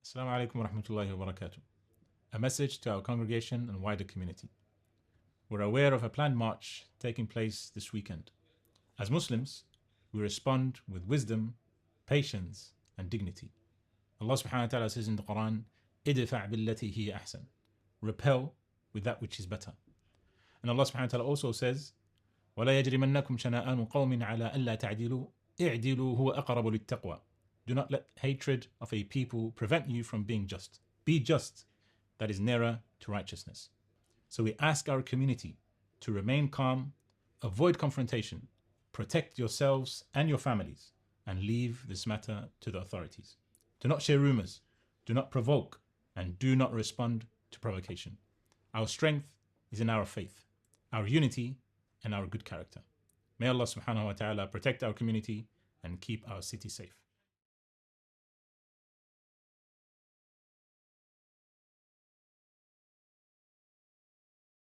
Assalamu alaikum wa rahmatullahi wa barakatuh. A message to our congregation and wider community. We're aware of a planned march taking place this weekend. As Muslims, we respond with wisdom, patience, and dignity. Allah subhanahu wa ta'ala says in the Quran, idfa' billati hiya ahsan. Repel with that which is better. And Allah subhanahu wa ta'ala also says, وَلَا يَجْرِمَنَّكُمْ شَنَآنُ قَوْمٍ عَلَىٰ أَلَّا تَعْدِلُوا اعْدِلُوا هُوَ أَقْرَبُ لِلتَّقْوَى. Do not let hatred of a people prevent you from being just. Be just, that is nearer to righteousness. So we ask our community to remain calm, avoid confrontation, protect yourselves and your families, and leave this matter to the authorities. Do not share rumours, do not provoke, and do not respond to provocation. Our strength is in our faith, our unity, and our good character. May Allah subhanahu wa ta'ala protect our community and keep our city safe.